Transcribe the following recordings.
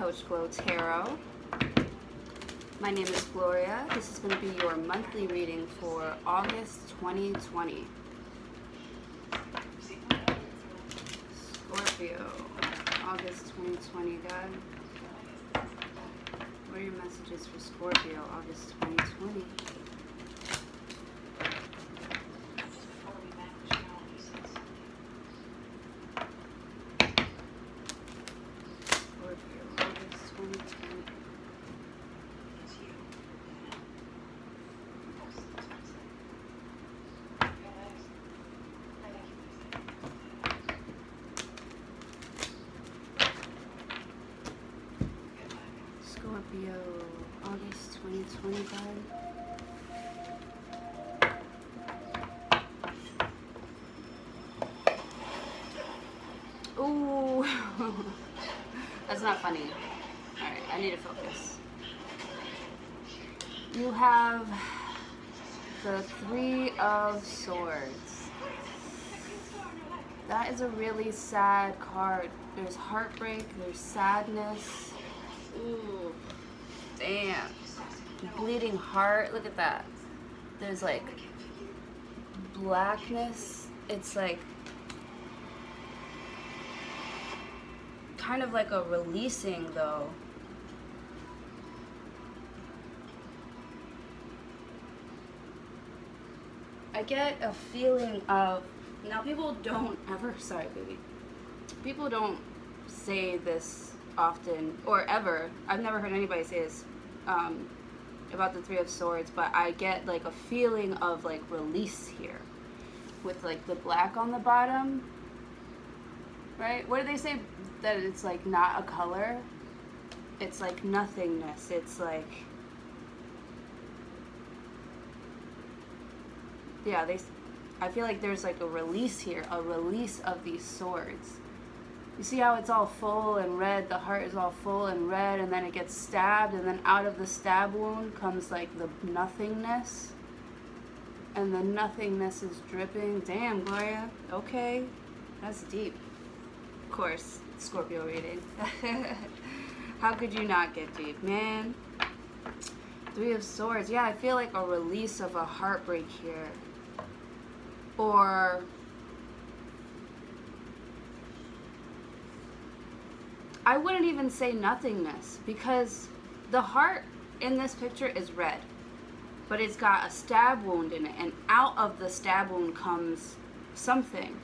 Coach Glow Tarot. My name is Gloria. This is going to be your monthly reading for August 2020. Scorpio, August 2020, God. What are your messages for Scorpio, August 2020? Scorpio, August 2020, God. Ooh, that's not funny. Alright, I need to focus. You have the Three of Swords. That is a really sad card. There's heartbreak, there's sadness. Ooh, damn. Bleeding heart, look at that. There's like blackness. It's like kind of like a releasing though. I get a feeling of, now people don't ever, sorry baby, people don't say this often or ever. I've never heard anybody say this about the Three of Swords, but I get like a feeling of like release here with like the black on the bottom, right? What do they say? That it's like not a color, it's like nothingness. It's like, yeah, I feel like there's like a release here, a release of these swords. You see how it's all full and red, the heart is all full and red, and then it gets stabbed, and then out of the stab wound comes like the nothingness, and the nothingness is dripping. Damn, Gloria, okay, that's deep. Of course, Scorpio reading. How could you not get deep, man? Three of Swords, yeah, I feel like a release of a heartbreak here. Or I wouldn't even say nothingness, because the heart in this picture is red, but it's got a stab wound in it, and out of the stab wound comes something.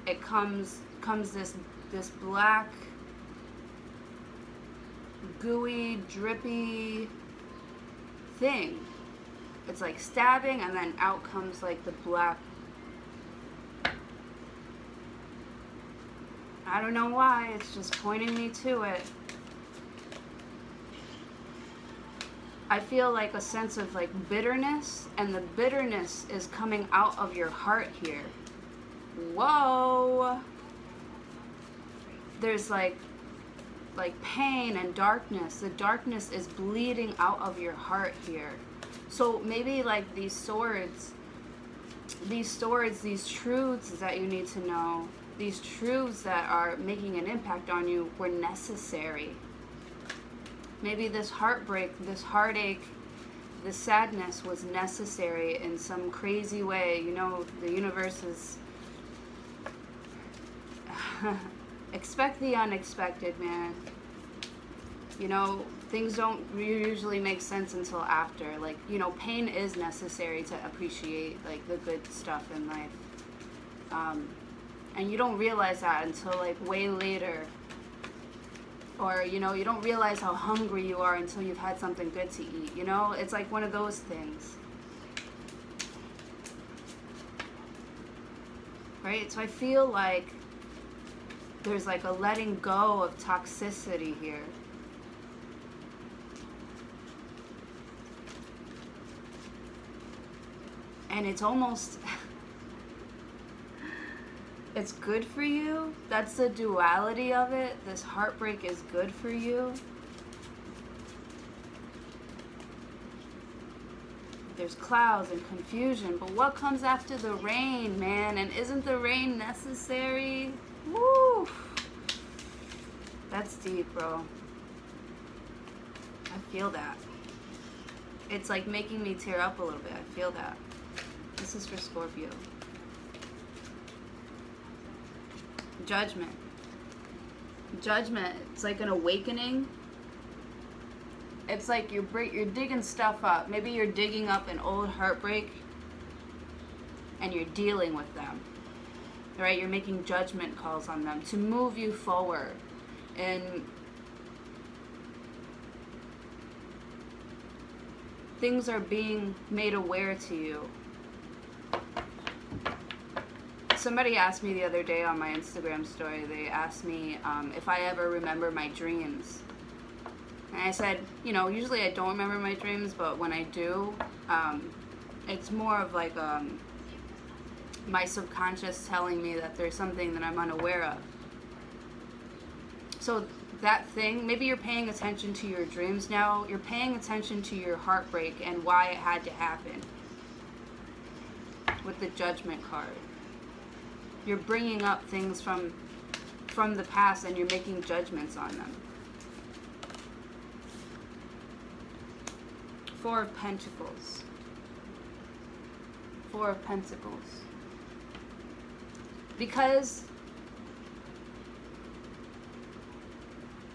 It comes this black, gooey, drippy thing. It's like stabbing, and then out comes like the black. I don't know why, it's just pointing me to it. I feel like a sense of like bitterness, and the bitterness is coming out of your heart here. Whoa! There's like pain and darkness. The darkness is bleeding out of your heart here. So maybe like these swords, these truths that you need to know, these truths that are making an impact on you were necessary. Maybe this heartbreak, this heartache, this sadness was necessary in some crazy way. You know, the universe is... expect the unexpected, man. You know, things don't usually make sense until after. Like, you know, pain is necessary to appreciate, like, the good stuff in life. And you don't realize that until, like, way later. Or, you know, you don't realize how hungry you are until you've had something good to eat. You know, it's like one of those things. Right? So I feel like there's like a letting go of toxicity here. And it's almost, it's good for you. That's the duality of it. This heartbreak is good for you. There's clouds and confusion, but what comes after the rain, man? And isn't the rain necessary? Woo! That's deep, bro. feel that. It's like making me tear up a little bit. I feel that. This is for Scorpio. Judgment. Judgment. It's like an awakening. It's like you're digging stuff up. Maybe you're digging up an old heartbreak and you're dealing with them. Right? You're making judgment calls on them to move you forward. And things are being made aware to you. Somebody asked me the other day on my Instagram story, they asked me if I ever remember my dreams. And I said, you know, usually I don't remember my dreams, but when I do, it's more of like my subconscious telling me that there's something that I'm unaware of. So that thing, maybe you're paying attention to your dreams now, you're paying attention to your heartbreak and why it had to happen with the Judgment card. You're bringing up things from the past and you're making judgments on them. Four of Pentacles. Four of Pentacles. Because,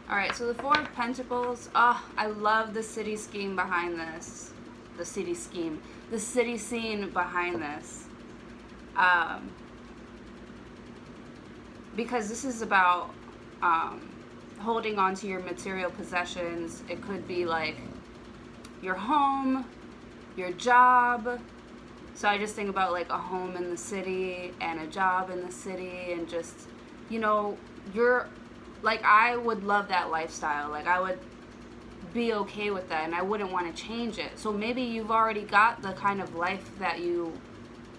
alright, so the Four of Pentacles, I love the city scheme behind this. The city scheme. The city scene behind this. Because this is about holding on to your material possessions. It could be like your home, your job. So I just think about like a home in the city and a job in the city, and just, you know, you're like, I would love that lifestyle. Like I would be okay with that and I wouldn't want to change it. So maybe you've already got the kind of life that you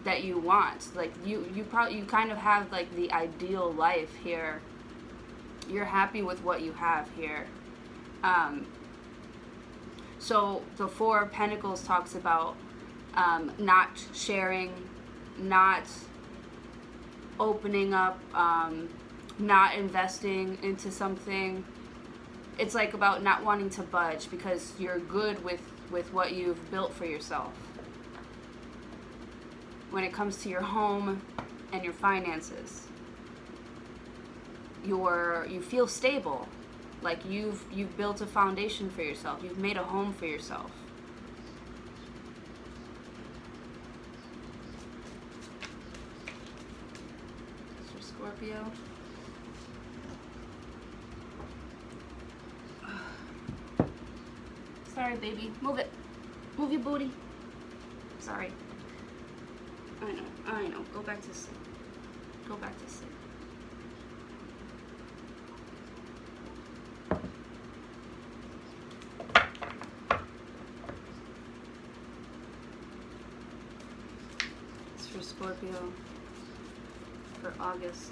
want. Like you kind of have like the ideal life here. You're happy with what you have here. So the Four of Pentacles talks about not sharing, not opening up, not investing into something. It's like about not wanting to budge because you're good with what you've built for yourself. When it comes to your home and your finances, you feel stable. Like you've built a foundation for yourself. You've made a home for yourself. Mr. Scorpio. Sorry, baby. Move it. Move your booty. Sorry. I know. Go back to sleep. Go back to sleep. It's for Scorpio for August.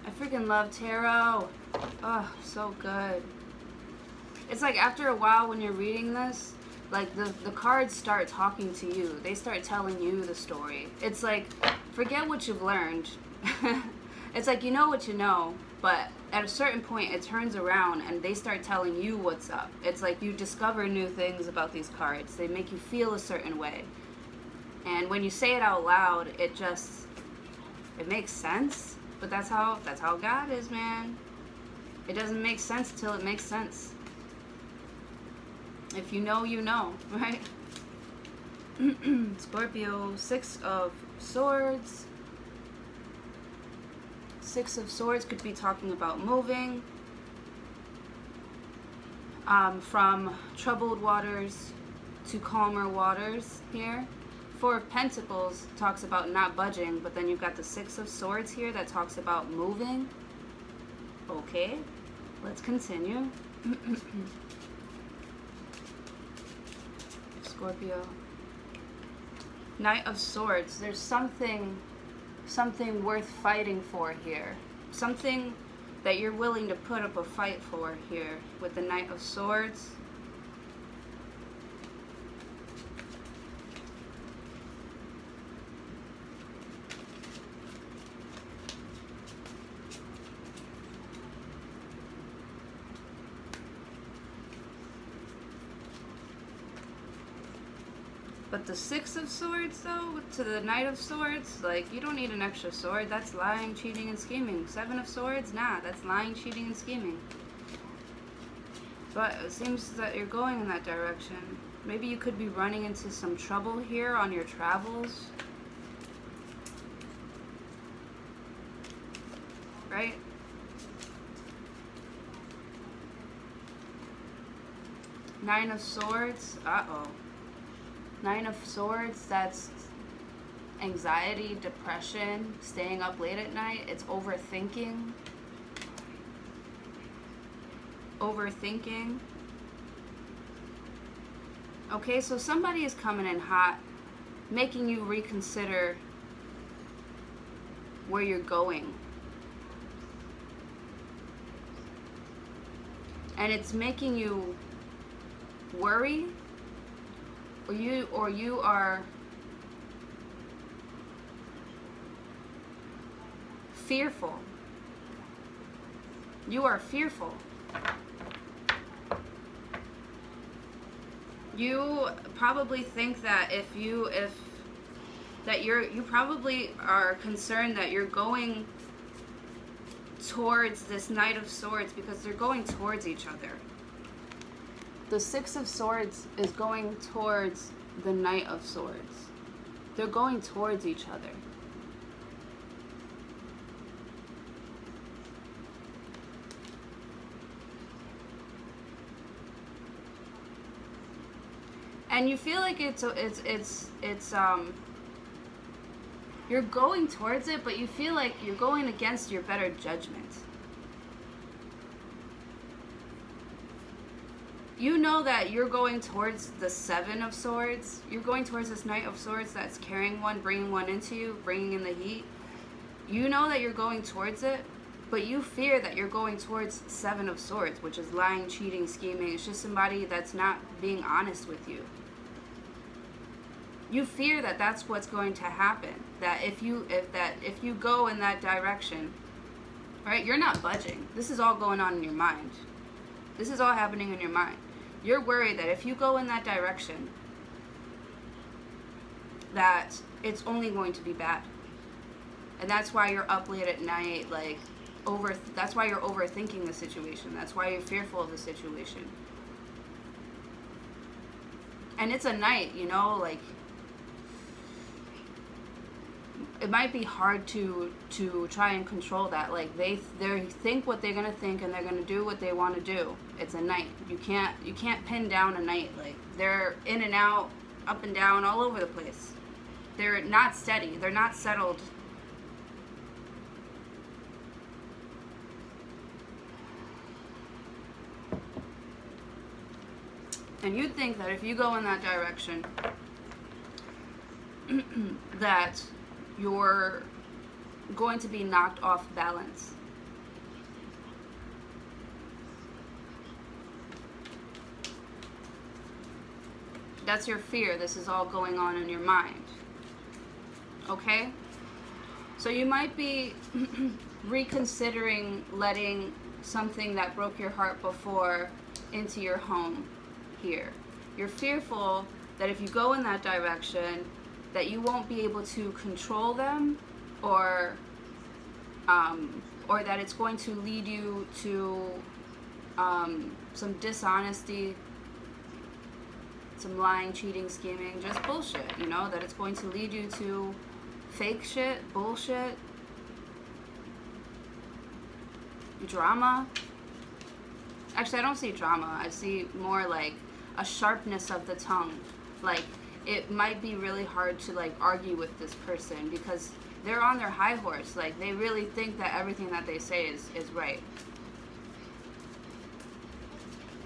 I freaking love tarot. Oh, so good. It's like after a while when you're reading this, like the cards start talking to you. They start telling you the story. It's like, forget what you've learned. It's like, you know what you know, but at a certain point it turns around and they start telling you what's up. It's like you discover new things about these cards. They make you feel a certain way. And when you say it out loud, it makes sense. But that's how God is, man. It doesn't make sense until it makes sense. If you know, you know, right? Scorpio, Six of Swords. Six of Swords could be talking about moving from troubled waters to calmer waters here. Four of Pentacles talks about not budging, but then you've got the Six of Swords here that talks about moving. Okay, let's continue. Scorpio. Knight of Swords. There's something worth fighting for here. Something that you're willing to put up a fight for here with the Knight of Swords. But the Six of Swords, though, to the Knight of Swords, like, you don't need an extra sword. That's lying, cheating, and scheming. Seven of Swords, nah, that's lying, cheating, and scheming. But it seems that you're going in that direction. Maybe you could be running into some trouble here on your travels. Right? Nine of Swords, uh-oh. Nine of Swords, that's anxiety, depression, staying up late at night. It's overthinking. Overthinking. Okay, so somebody is coming in hot, making you reconsider where you're going. And it's making you worry, or you are fearful. You are fearful. You probably think that you probably are concerned that you're going towards this Knight of Swords because they're going towards each other. The Six of Swords is going towards the Knight of Swords. They're going towards each other. And you feel like it's you're going towards it, but you feel like you're going against your better judgment. You know that you're going towards the Seven of Swords. You're going towards this Knight of Swords that's carrying one, bringing one into you, bringing in the heat. You know that you're going towards it, but you fear that you're going towards Seven of Swords, which is lying, cheating, scheming. It's just somebody that's not being honest with you. You fear that that's what's going to happen. That if you go in that direction, right? You're not budging. This is all going on in your mind. This is all happening in your mind. You're worried that if you go in that direction, that it's only going to be bad. And that's why you're up late at night, like that's why you're overthinking the situation. That's why you're fearful of the situation. And it's a night, you know, like it might be hard to try and control that. Like they think what they're gonna think, and they're gonna do what they want to do. It's a night. You can't pin down a night. Like they're in and out, up and down, all over the place. They're not steady. They're not settled. And you'd think that if you go in that direction, that you're going to be knocked off balance. That's your fear. This is all going on in your mind. Okay? So you might be reconsidering letting something that broke your heart before into your home here. You're fearful that if you go in that direction, that you won't be able to control them, or that it's going to lead you to some dishonesty, some lying, cheating, scheming, just bullshit, you know, that it's going to lead you to fake shit, bullshit, drama. Actually, I don't see drama. I see more like a sharpness of the tongue. Like, it might be really hard to like argue with this person because they're on their high horse. Like, they really think that everything that they say is right.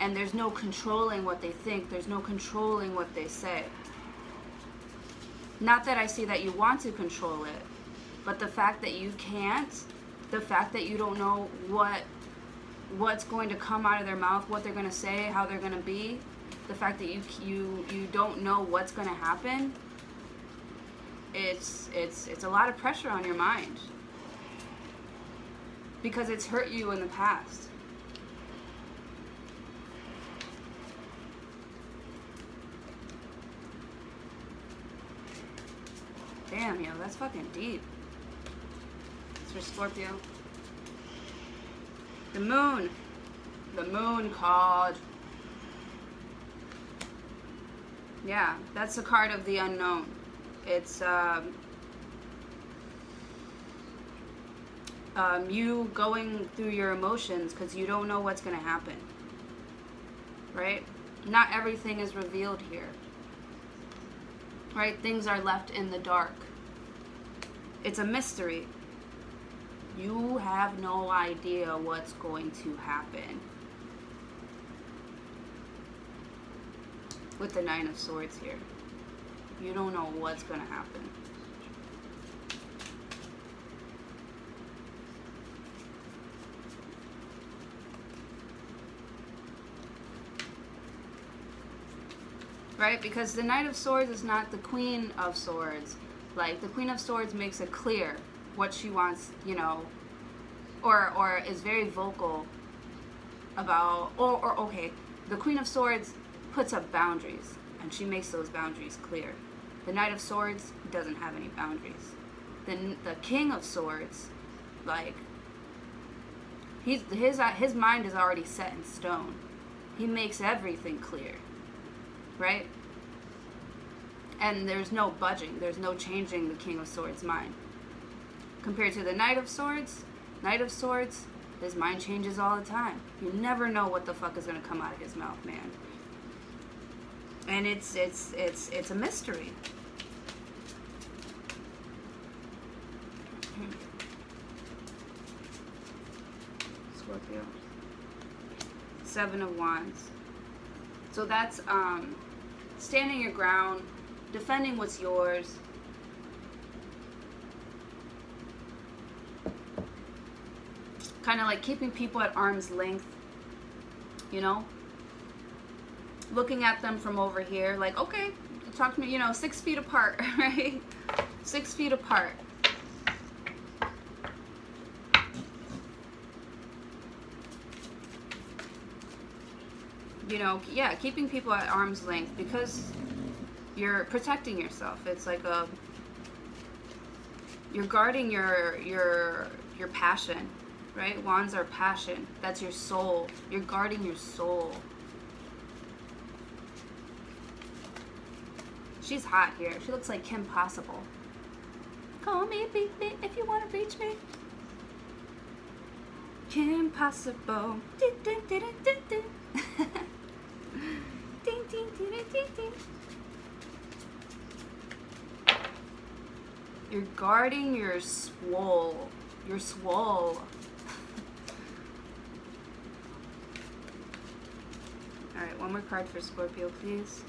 And there's no controlling what they think. There's no controlling what they say. Not that I see that you want to control it, but the fact that you can't, the fact that you don't know what's going to come out of their mouth, what they're going to say, how they're going to be, the fact that you don't know what's going to happen, it's a lot of pressure on your mind because it's hurt you in the past. Damn, yo, that's fucking deep. It's for Scorpio. The moon. The moon card. Yeah, that's the card of the unknown. It's you going through your emotions because you don't know what's going to happen. Right? Not everything is revealed here. Right? Things are left in the dark. It's a mystery. You have no idea what's going to happen. With the Nine of Swords here. You don't know what's going to happen. Right? Because the Knight of Swords is not the Queen of Swords. Like, the Queen of Swords makes it clear what she wants, you know, or is very vocal about, or okay, the Queen of Swords puts up boundaries, and she makes those boundaries clear. The Knight of Swords doesn't have any boundaries. The King of Swords, like, his mind is already set in stone. He makes everything clear, right? And there's no budging. There's no changing the King of Swords' mind. Compared to the Knight of Swords, his mind changes all the time. You never know what the fuck is gonna come out of his mouth, man. And it's a mystery. Scorpio. Seven of Wands. So that's standing your ground, defending what's yours. Kind of like keeping people at arm's length, you know? Looking at them from over here, like, okay, talk to me, you know, 6 feet apart, right? 6 feet apart. You know, yeah, keeping people at arm's length because you're protecting yourself. It's like you're guarding your passion, right? Wands are passion. That's your soul. You're guarding your soul. She's hot here. She looks like Kim Possible. Call me, beat me if you want to reach me. Kim Possible. Ding, ding, ding, ding, ding. Ding, ding, ding, ding, ding. You're guarding your swole. Your swole. Alright, one more card for Scorpio, please.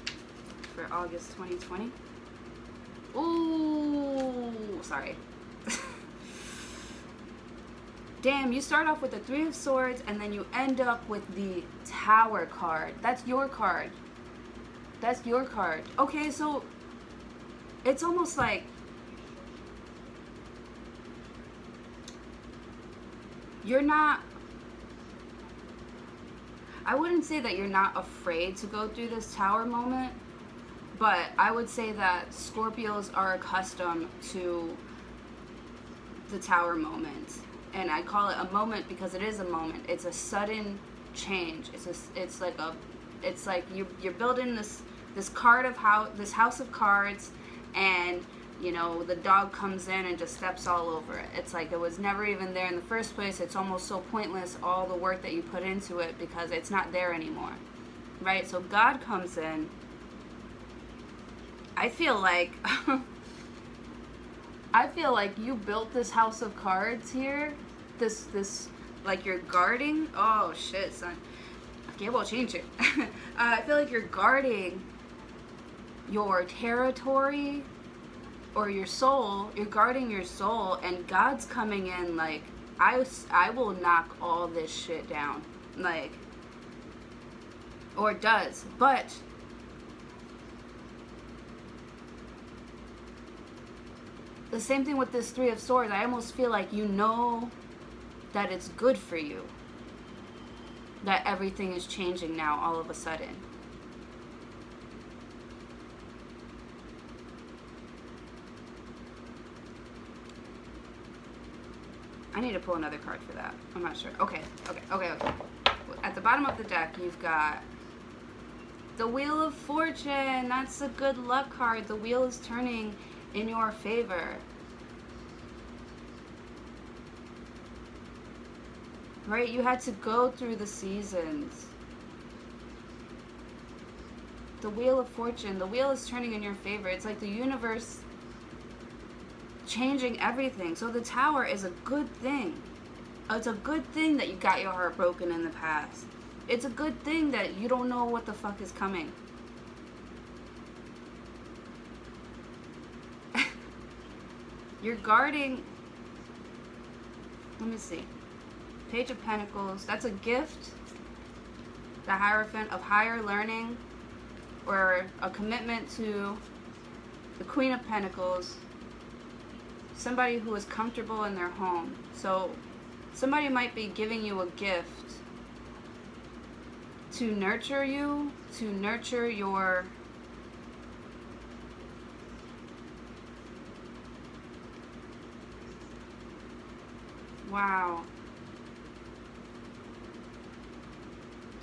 For August 2020. Ooh, sorry. Damn, you start off with the Three of Swords and then you end up with the Tower card. That's your card. That's your card. Okay, so it's almost like you're not, I wouldn't say that you're not afraid to go through this Tower moment, but I would say that Scorpios are accustomed to the Tower moment. And I call it a moment because it is a moment. It's a sudden change. It's like you're building this house of cards, and you know the dog comes in and just steps all over it. It's like it was never even there in the first place. It's almost so pointless, all the work that you put into it, because it's not there anymore, right? So God comes in. I feel like you built this house of cards here. This like you're guarding. Oh shit, son. Okay, we'll change it. I feel like you're guarding your territory or your soul. You're guarding your soul, and God's coming in like, I will knock all this shit down. Like, or does. But the same thing with this Three of Swords. I almost feel like you know that it's good for you. That everything is changing now all of a sudden. I need to pull another card for that. I'm not sure. Okay. At the bottom of the deck, you've got the Wheel of Fortune. That's a good luck card. The wheel is turning in your favor. Right? You had to go through the seasons. The Wheel of Fortune. The wheel is turning in your favor. It's like the universe changing everything. So the Tower is a good thing. It's a good thing that you got your heart broken in the past. It's a good thing that you don't know what the fuck is coming. You're guarding. Let me see. Page of Pentacles. That's a gift. The Hierophant of higher learning, or a commitment to the Queen of Pentacles. Somebody who is comfortable in their home. So somebody might be giving you a gift to nurture you, to nurture your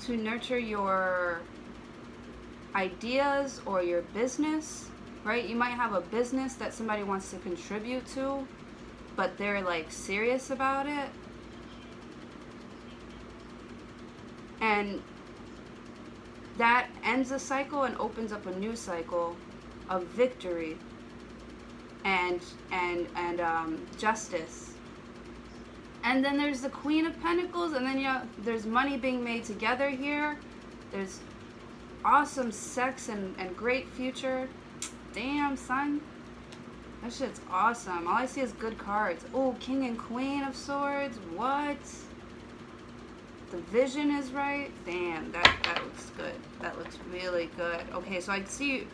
to nurture your ideas or your business, right? You might have a business that somebody wants to contribute to, but they're like serious about it. And that ends a cycle and opens up a new cycle of victory and justice. And then there's the Queen of Pentacles, and then there's money being made together here. There's awesome sex and great future. Damn, son. That shit's awesome. All I see is good cards. Oh, King and Queen of Swords. What? The vision is right. Damn, that looks good. That looks really good. Okay, so I see.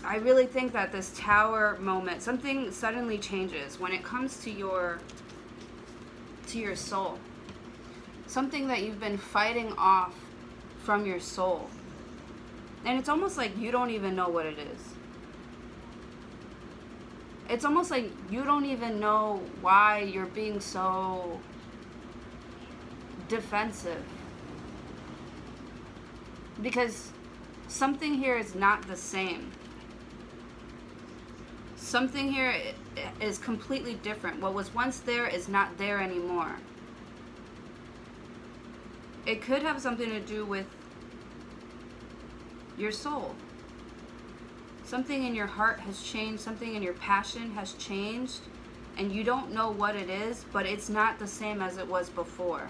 I really think that this Tower moment, something suddenly changes when it comes to your soul. Something that you've been fighting off from your soul. And it's almost like you don't even know what it is. It's almost like you don't even know why you're being so defensive. Because something here is not the same. Something here is completely different. What was once there is not there anymore. It could have something to do with your soul. Something in your heart has changed. Something in your passion has changed. And you don't know what it is, but it's not the same as it was before.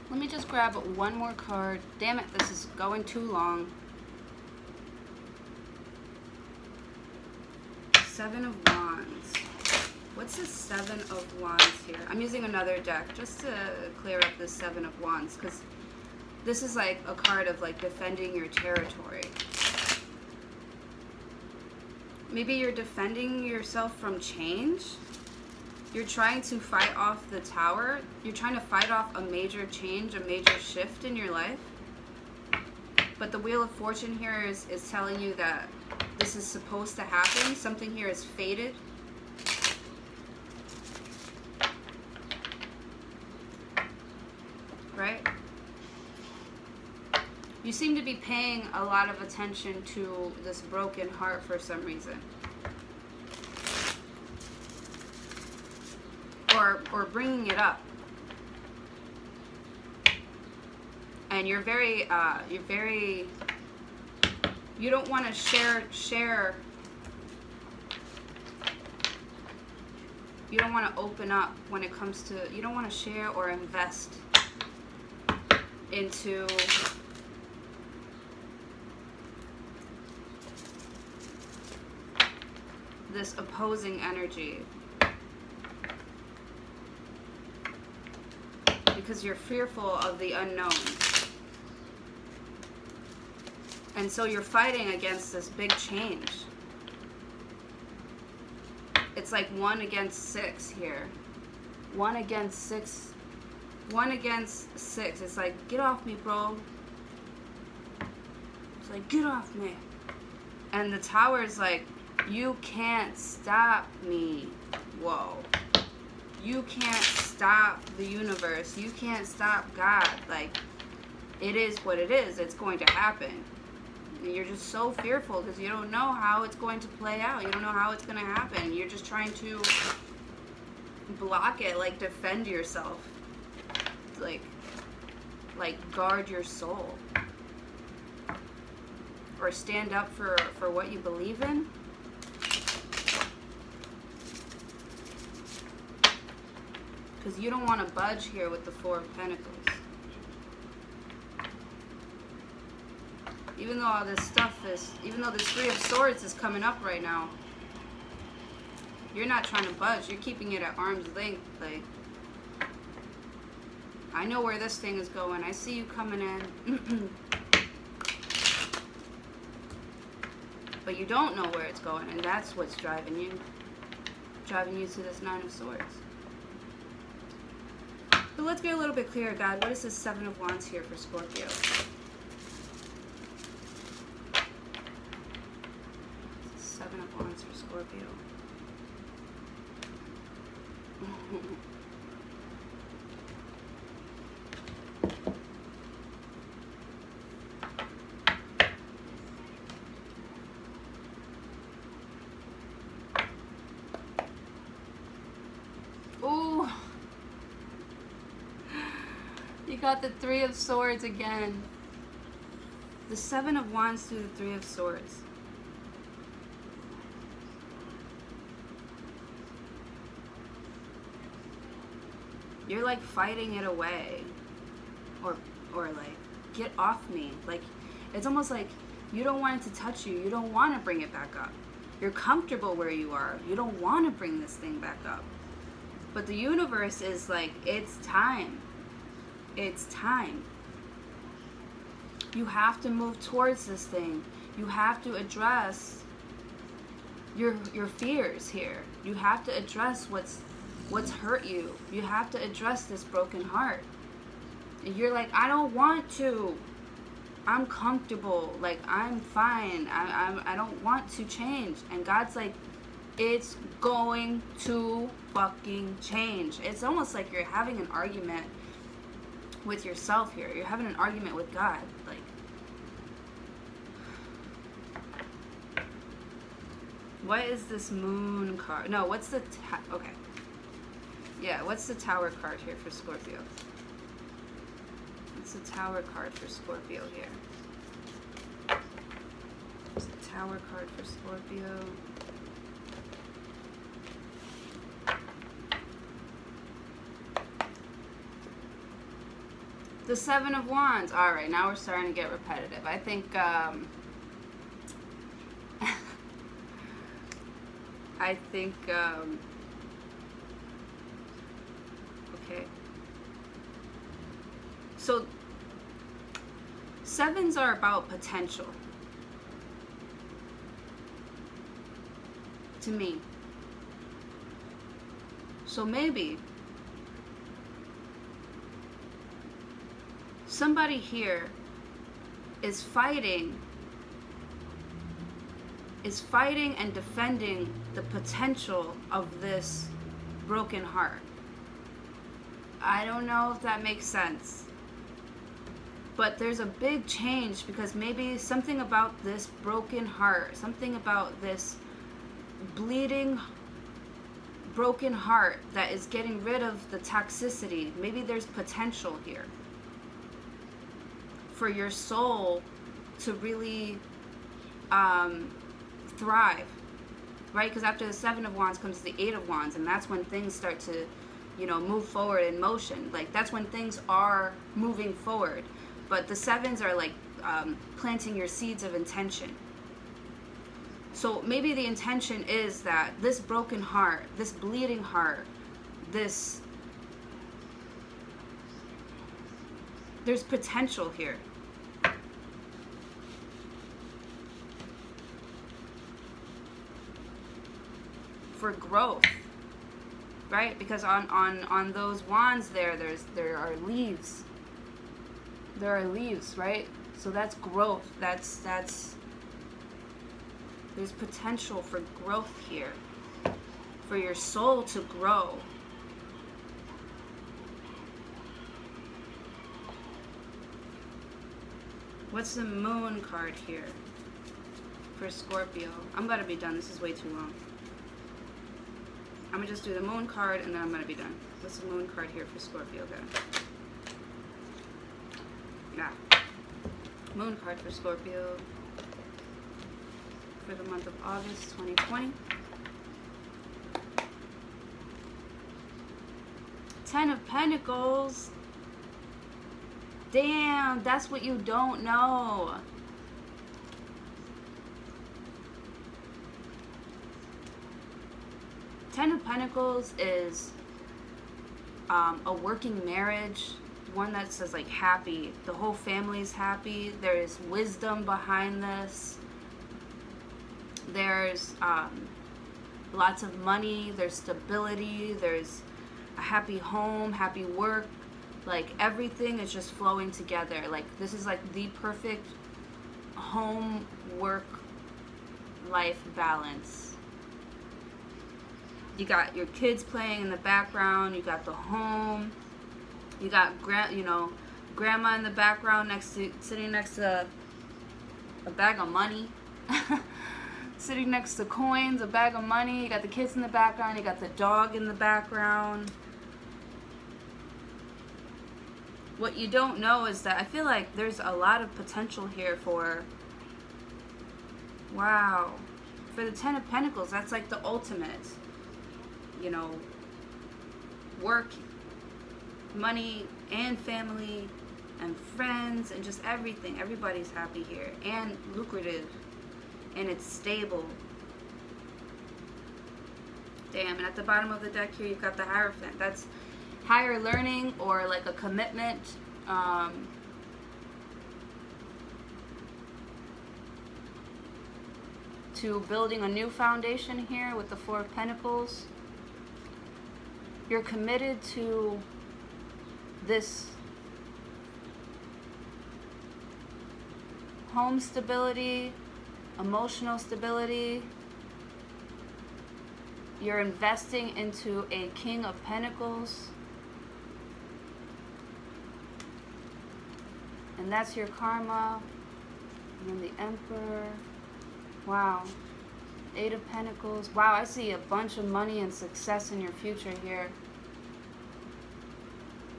Let me just grab one more card. Damn it, this is going too long. Seven of Wands. What's the Seven of Wands here? I'm using another deck just to clear up this Seven of Wands, because this is like a card of like defending your territory. Maybe you're defending yourself from change. You're trying to fight off the Tower. You're trying to fight off a major change, a major shift in your life. But the Wheel of Fortune here is telling you that this is supposed to happen. Something here is fated. Right? You seem to be paying a lot of attention to this broken heart for some reason. Or bringing it up. And you don't want to share, you don't want to open up when it comes to, you don't want to share or invest into this opposing energy. Because you're fearful of the unknown. And so you're fighting against this big change. It's like 1 against 6 here. 1 against 6. 1 against 6. It's like, get off me, bro. like, get off me. And the Tower's like, you can't stop me. Whoa. You can't stop the universe. You can't stop God. Like, it is what it is. It's going to happen. And you're just so fearful because you don't know how it's going to play out. You don't know how it's going to happen. You're just trying to block it, like defend yourself. Like guard your soul. Or stand up for what you believe in. Because you don't want to budge here with the Four of Pentacles. Even though all this stuff is, even though this Three of Swords is coming up right now, you're not trying to budge. You're keeping it at arm's length. Like, I know where this thing is going. I see you coming in. But you don't know where it's going, and that's what's driving you to this Nine of Swords. But let's get a little bit clearer, God. What is this Seven of Wands here for Scorpio? Seven of Wands for Scorpio. Ooh. You got the Three of Swords again. The Seven of Wands through the Three of Swords. You're like fighting it away. Or like, get off me. Like, it's almost like you don't want it to touch you. You don't want to bring it back up. You're comfortable where you are. You don't want to bring this thing back up. But the universe is like, it's time. It's time. You have to move towards this thing. You have to address your fears here. You have to address what's hurt you. You have to address this broken heart. And you're like, I don't want to. I'm comfortable. Like, I'm fine. I don't want to change. And God's like, it's going to fucking change. It's almost like you're having an argument with yourself here. You're having an argument with God. Like, what is this Moon card? No, what's the okay. Yeah, what's the Tower card here for Scorpio? What's the Tower card for Scorpio here? What's the Tower card for Scorpio? The Seven of Wands. All right, now we're starting to get repetitive. I think, okay. So, sevens are about potential. To me. So maybe somebody here is fighting and defending the potential of this broken heart. I don't know if that makes sense. But there's a big change because maybe something about this broken heart, something about this bleeding, broken heart that is getting rid of the toxicity. Maybe there's potential here for your soul to really thrive, right? Because after the Seven of Wands comes the Eight of Wands, and that's when things start to, move forward in motion. Like, that's when things are moving forward. But the sevens are like planting your seeds of intention. So maybe the intention is that this broken heart, this bleeding heart, there's potential here. For growth, right? Because on those wands there are leaves. There are leaves, right? So that's growth. That's there's potential for growth here. For your soul to grow. What's the Moon card here for Scorpio? I'm about to be done. This is way too long. I'm going to just do the Moon card and then I'm going to be done. What's the Moon card here for Scorpio, guys? Yeah. Moon card for Scorpio for the month of August 2020. 10 of Pentacles. Damn, that's what you don't know. Ten of Pentacles is a working marriage, one that says like happy. The whole family's happy. There is wisdom behind this. There's lots of money. There's stability. There's a happy home, happy work. Like everything is just flowing together. Like this is like the perfect home, work, life balance. You got your kids playing in the background. You got the home. You got grandma in the background sitting next to a bag of money. Sitting next to coins, a bag of money. You got the kids in the background. You got the dog in the background. What you don't know is that I feel like there's a lot of potential here for, wow, for the Ten of Pentacles. That's like the ultimate, work, money, and family, and friends, and just everything. Everybody's happy here, and lucrative, and it's stable. Damn, and at the bottom of the deck here, you've got the Hierophant. That's higher learning or like a commitment. To building a new foundation here with the Four of Pentacles. You're committed to this home stability, emotional stability. You're investing into a King of Pentacles. And that's your karma. And then the Emperor. Wow. Eight of Pentacles. Wow, I see a bunch of money and success in your future here.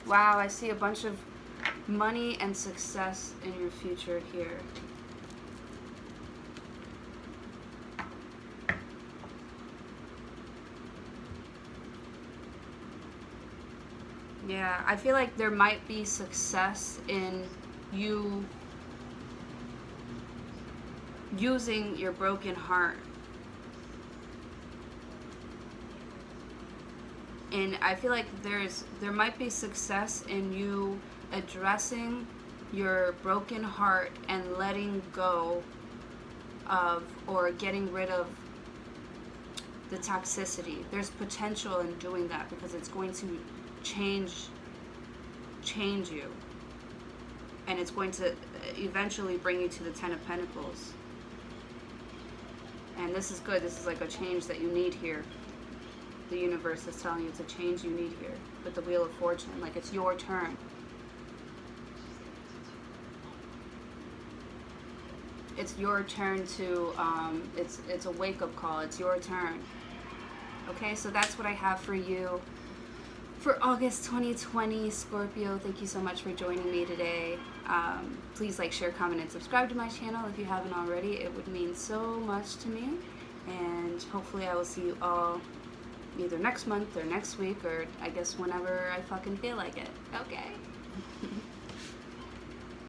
Wow, I see a bunch of money and success in your future here. Yeah, I feel like there might be success in you using your broken heart. And I feel like there might be success in you addressing your broken heart and letting go of or getting rid of the toxicity. There's potential in doing that because it's going to change you. And it's going to eventually bring you to the Ten of Pentacles. And this is good. This is like a change that you need here. The universe is telling you it's a change you need here with the Wheel of Fortune. Like it's your turn. It's your turn to, it's a wake-up call. It's your turn. Okay, so that's what I have for you for August 2020, Scorpio. Thank you so much for joining me today. Please like, share, comment, and subscribe to my channel if you haven't already. It would mean so much to me. And hopefully I will see you all either next month or next week, or I guess whenever I fucking feel like it. Okay.